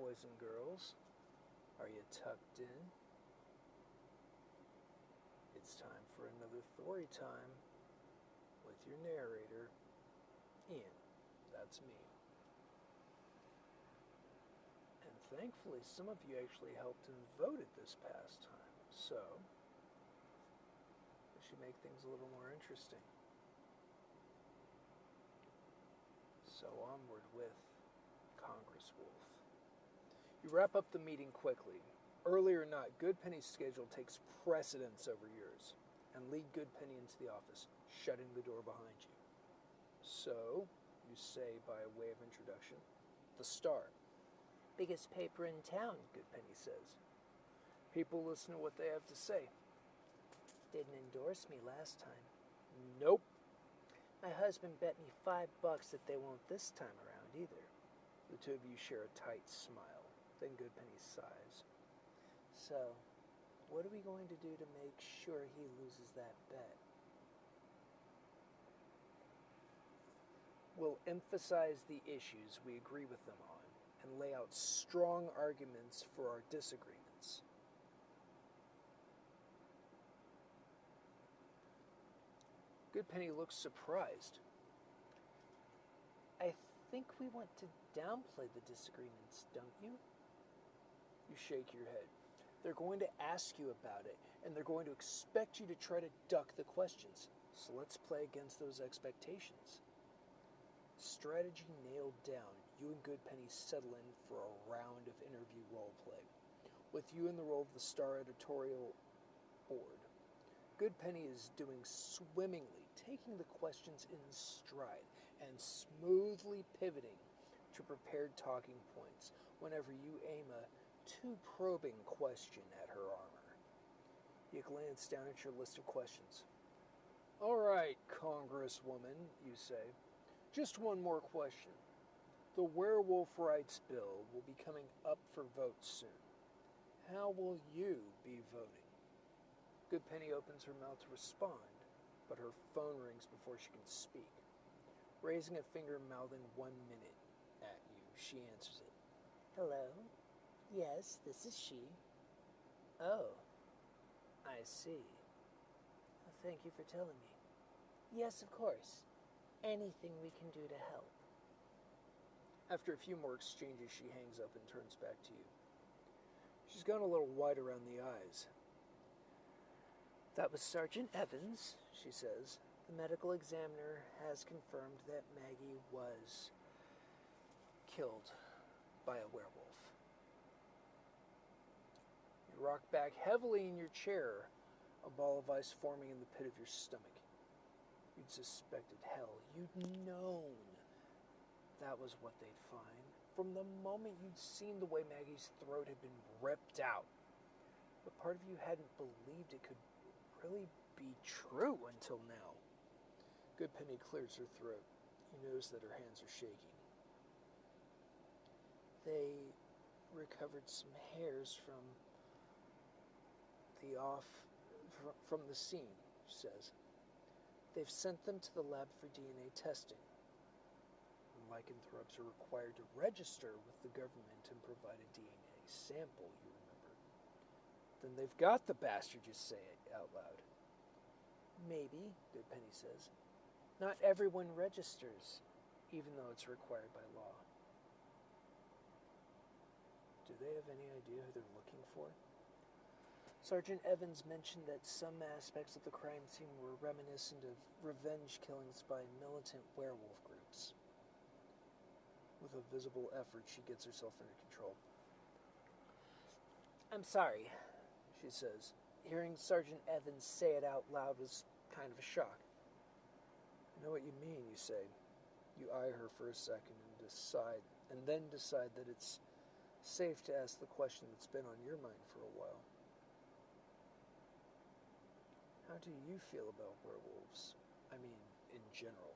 boys and girls? Are you tucked in? It's time for another Thorytime with your narrator, Ian. That's me. And thankfully, some of you actually helped and voted this past time, so it should make things a little more interesting. So onward with Congresswolf. You wrap up the meeting quickly. Early or not, Goodpenny's schedule takes precedence over yours, and lead Goodpenny into the office, shutting the door behind you. So, you say by way of introduction, the Star. Biggest paper in town, Goodpenny says. People listen to what they have to say. Didn't endorse me last time. Nope. My husband bet me $5 that they won't this time around either. The two of you share a tight smile. Then Goodpenny sighs. So, what are we going to do to make sure he loses that bet? We'll emphasize the issues we agree with them on and lay out strong arguments for our disagreements. Goodpenny looks surprised. I think we want to downplay the disagreements, don't you? You shake your head. They're going to ask you about it, and they're going to expect you to try to duck the questions. So let's play against those expectations. Strategy nailed down, you and Goodpenny settle in for a round of interview roleplay, with you in the role of the Star editorial board. Goodpenny is doing swimmingly, taking the questions in stride and smoothly pivoting to prepared talking points whenever you aim a too probing question at her armor. You glance down at your list of questions. All right, Congresswoman, you say. Just one more question. The werewolf rights bill will be coming up for vote soon. How will you be voting? Goodpenny opens her mouth to respond, but her phone rings before she can speak. Raising a finger, mouthing 1 minute at you, she answers it. Hello? Yes, this is she. Oh, I see. Thank you for telling me. Yes, of course. Anything we can do to help. After a few more exchanges, she hangs up and turns back to you. She's gone a little white around the eyes. That was Sergeant Evans, she says. The medical examiner has confirmed that Maggie was killed by a werewolf. You rock back heavily in your chair, a ball of ice forming in the pit of your stomach. You'd suspected hell. You'd known that was what they'd find from the moment you'd seen the way Maggie's throat had been ripped out. But part of you hadn't believed it could really be true until now. Goodpenny clears her throat. You notice that her hands are shaking. They recovered some hairs from the scene, she says. They've sent them to the lab for DNA testing. Lycanthropes are required to register with the government and provide a DNA sample, you remember. Then they've got the bastard, you say it out loud. Maybe, Goodpenny says. Not everyone registers, even though it's required by law. Do they have any idea who they're looking for? Sergeant Evans mentioned that some aspects of the crime scene were reminiscent of revenge killings by militant werewolf groups. With a visible effort, she gets herself under control. I'm sorry, she says. Hearing Sergeant Evans say it out loud was kind of a shock. I know what you mean, you say. You eye her for a second and then decide that it's safe to ask the question that's been on your mind for a while. How do you feel about werewolves? I mean, in general.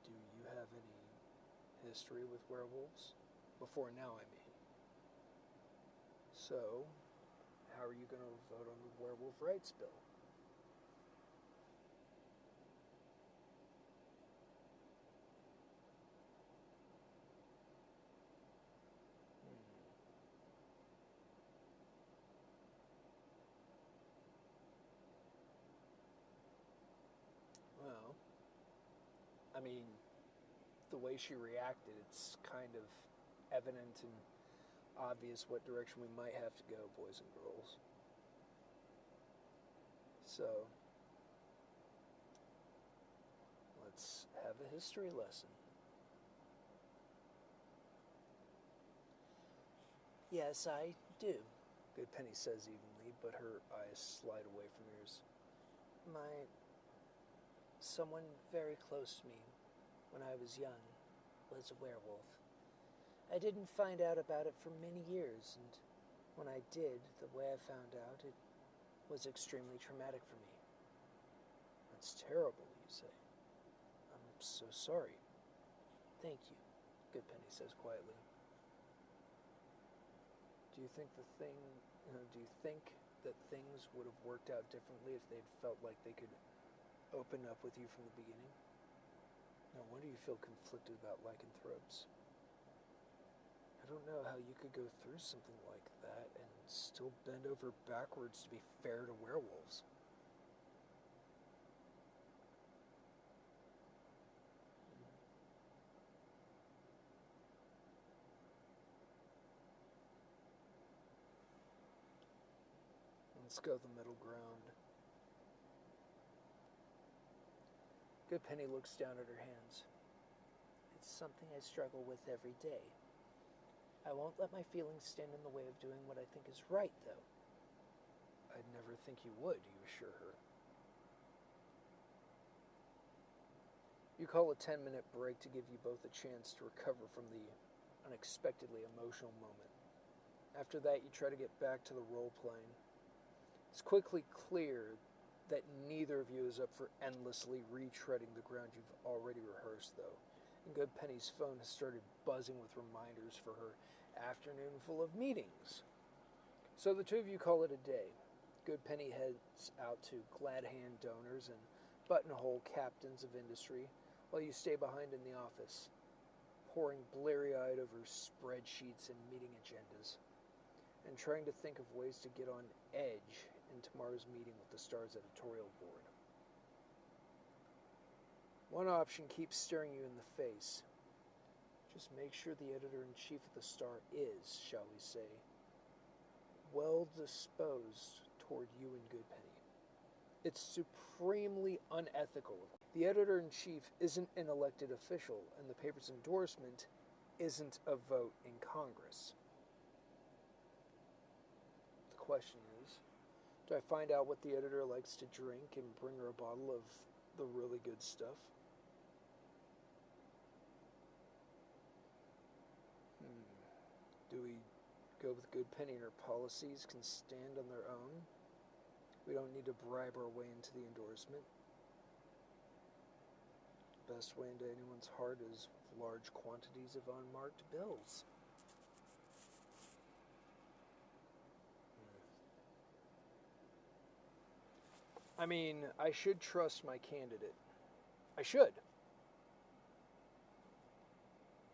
Do you have any history with werewolves? Before now, I mean. So, how are you going to vote on the werewolf rights bill? I mean, the way she reacted, it's kind of evident and obvious what direction we might have to go, boys and girls. So, let's have a history lesson. Yes, I do, Good Penny says evenly, but her eyes slide away from yours. Someone very close to me when I was young was a werewolf. I didn't find out about it for many years, and when I did, the way I found out, it was extremely traumatic for me. That's terrible, you say. I'm so sorry. Thank you, Good Penny says quietly. Do you think do you think that things would have worked out differently if they'd felt like they could open up with you from the beginning? No wonder you feel conflicted about lycanthropes. I don't know how you could go through something like that and still bend over backwards to be fair to werewolves. Let's go the middle ground. Good Penny looks down at her hands. It's something I struggle with every day. I won't let my feelings stand in the way of doing what I think is right, though. I'd never think you would, you assure her. You call a 10-minute break to give you both a chance to recover from the unexpectedly emotional moment. After that, you try to get back to the role-playing. It's quickly clear that neither of you is up for endlessly retreading the ground you've already rehearsed, though. And Good Penny's phone has started buzzing with reminders for her afternoon full of meetings. So the two of you call it a day. Good Penny heads out to glad-hand donors and buttonhole captains of industry, while you stay behind in the office, poring bleary-eyed over spreadsheets and meeting agendas, and trying to think of ways to get on edge in tomorrow's meeting with the Star's editorial board. One option keeps staring you in the face. Just make sure the editor-in-chief of the Star is, shall we say, well disposed toward you and Good Penny. It's supremely unethical. The editor-in-chief isn't an elected official, and the paper's endorsement isn't a vote in Congress. The question is, do I find out what the editor likes to drink and bring her a bottle of the really good stuff? Do we go with Good Penny and her policies can stand on their own? We don't need to bribe our way into the endorsement. Best way into anyone's heart is large quantities of unmarked bills. I mean, I should trust my candidate. I should.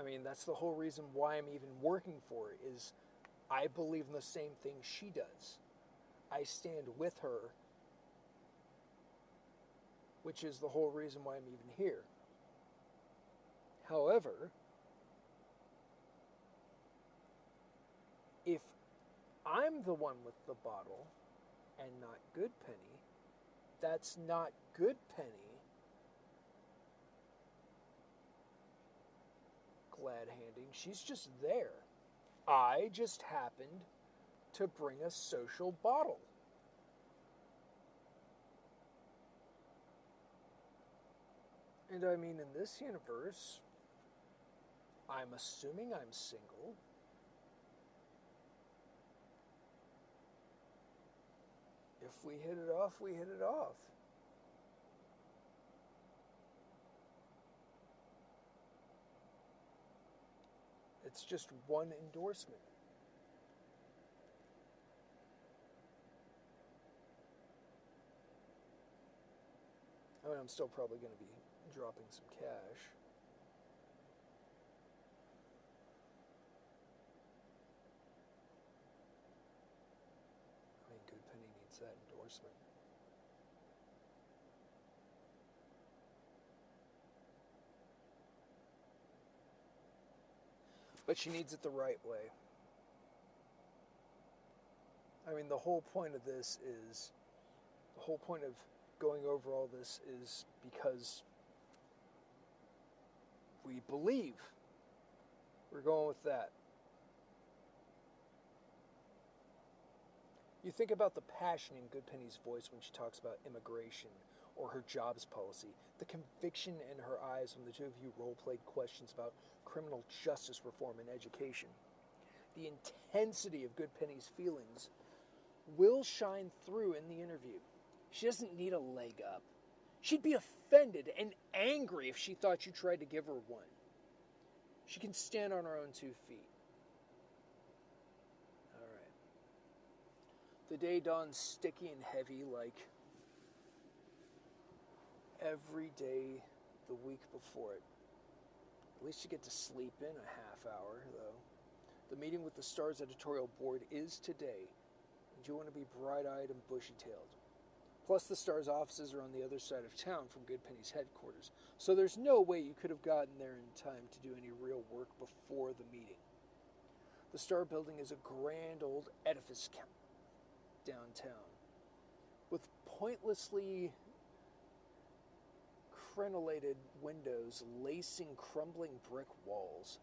I mean, that's the whole reason why I'm even working for it, is I believe in the same thing she does. I stand with her, which is the whole reason why I'm even here. However, if I'm the one with the bottle and not Good Penny, that's not Good Penny glad-handing. She's just there. I just happened to bring a social bottle. And I mean, in this universe, I'm assuming I'm single. If we hit it off, we hit it off. It's just one endorsement. I mean, I'm still probably going to be dropping some cash. I mean, Good Penny needs that endorsement. But she needs it the right way. I mean, the whole point of going over all this is because we believe. We're going with that. You think about the passion in Goodpenny's voice when she talks about immigration or her jobs policy, the conviction in her eyes when the two of you role-played questions about criminal justice reform and education. The intensity of Goodpenny's feelings will shine through in the interview. She doesn't need a leg up. She'd be offended and angry if she thought you tried to give her one. She can stand on her own 2 feet. All right. The day dawns sticky and heavy like every day the week before it. At least you get to sleep in a half hour, though. The meeting with the Star's editorial board is today, and you want to be bright-eyed and bushy-tailed. Plus, the Star's offices are on the other side of town from Goodpenny's headquarters, so there's no way you could have gotten there in time to do any real work before the meeting. The Star building is a grand old edifice downtown, with pointlessly crenellated windows lacing crumbling brick walls.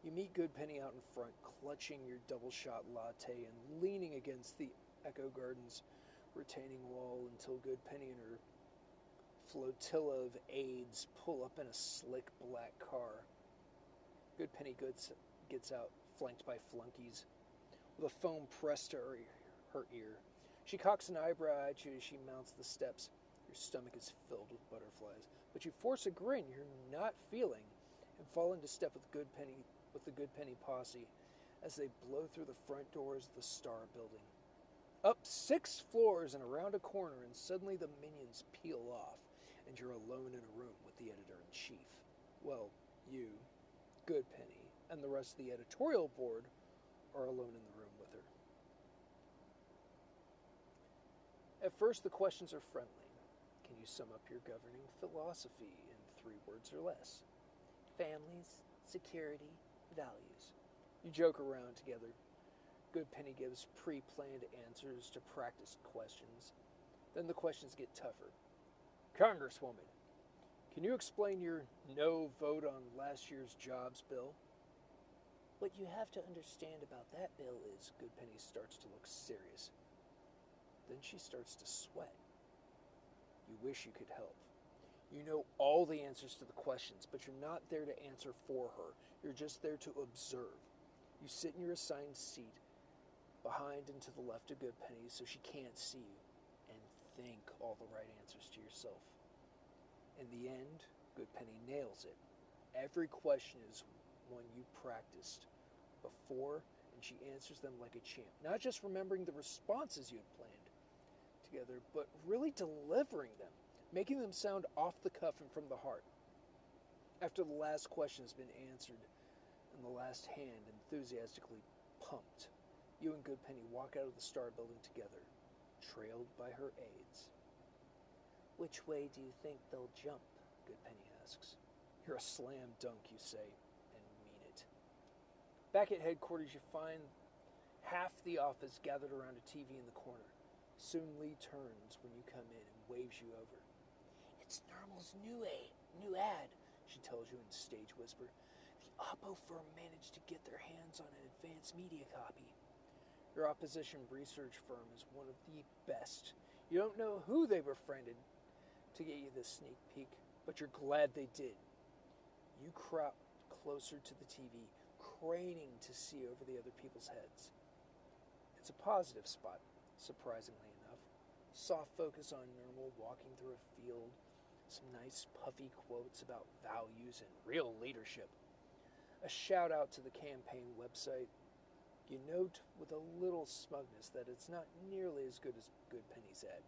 You meet Goodpenny out in front, clutching your double-shot latte and leaning against the Echo Gardens retaining wall until Goodpenny and her flotilla of aides pull up in a slick black car. Goodpenny gets out, flanked by flunkies, with a phone pressed to her ear. She cocks an eyebrow at you as she mounts the steps. Your stomach is filled with butterflies, but you force a grin you're not feeling and fall into step with the Goodpenny posse as they blow through the front doors of the Star building. Up 6 floors and around a corner, and suddenly the minions peel off, and you're alone in a room with the editor-in-chief. Well, you, Goodpenny, and the rest of the editorial board are alone in the room with her. At first, the questions are friendly. Can you sum up your governing philosophy in 3 words or less? Families, security, values. You joke around together. Goodpenny gives pre-planned answers to practice questions. Then the questions get tougher. Congresswoman, can you explain your no vote on last year's jobs bill? What you have to understand about that bill is Goodpenny starts to look serious. Then she starts to sweat. You wish you could help. You know all the answers to the questions, but you're not there to answer for her. You're just there to observe. You sit in your assigned seat behind and to the left of Goodpenny so she can't see you, and think all the right answers to yourself. In the end, Goodpenny nails it. Every question is one you practiced before, and she answers them like a champ. Not just remembering the responses you had planned together, but really delivering them, making them sound off the cuff and from the heart. After the last question has been answered, and the last hand enthusiastically pumped, you and Goodpenny walk out of the Star building together, trailed by her aides. Which way do you think they'll jump? Goodpenny asks. You're a slam dunk, you say, and mean it. Back at headquarters, you find half the office gathered around a TV in the corner. Soon Lee turns when you come in and waves you over. It's Normal's new ad, she tells you in stage whisper. The Oppo firm managed to get their hands on an advanced media copy. Your opposition research firm is one of the best. You don't know who they befriended to get you this sneak peek, but you're glad they did. You crowd closer to the TV, craning to see over the other people's heads. It's a positive spot, surprisingly enough. Soft focus on Normal walking through a field, some nice puffy quotes about values and real leadership. A shout out to the campaign website. You note with a little smugness that it's not nearly as good as Goodpenny's ad,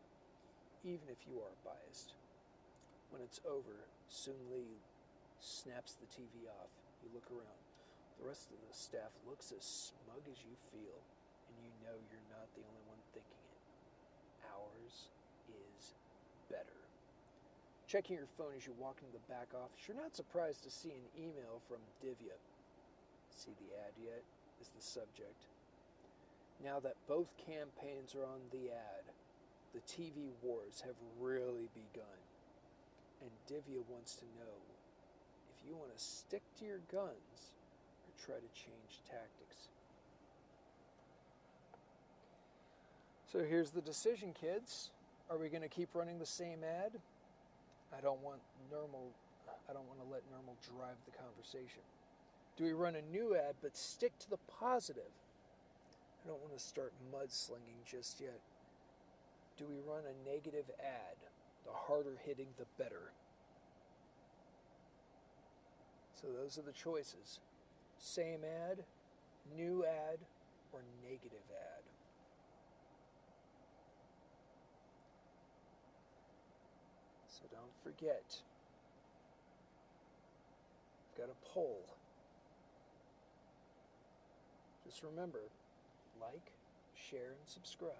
even if you are biased. When it's over, Soon Lee snaps the TV off. You look around. The rest of the staff looks as smug as you feel, and you know you're not the only one thinking it. Ours is better. Checking your phone as you walk into the back office, you're not surprised to see an email from Divya. see the ad yet, is the subject. Now that both campaigns are on the ad, the TV wars have really begun. And Divya wants to know if you want to stick to your guns or try to change tactics. So here's the decision, kids. Are we going to keep running the same ad? I don't want to let Normal drive the conversation. Do we run a new ad but stick to the positive? I don't want to start mudslinging just yet. Do we run a negative ad? The harder hitting, the better. So those are the choices. Same ad, new ad, or negative ad. So don't forget, I've got a poll. Just remember, like, share, and subscribe.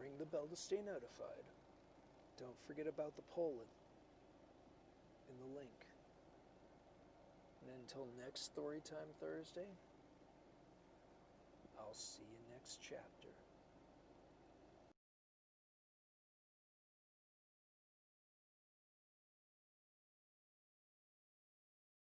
Ring the bell to stay notified. Don't forget about the poll in the link. And until next Thorytime Thursday, I'll see you next chapter.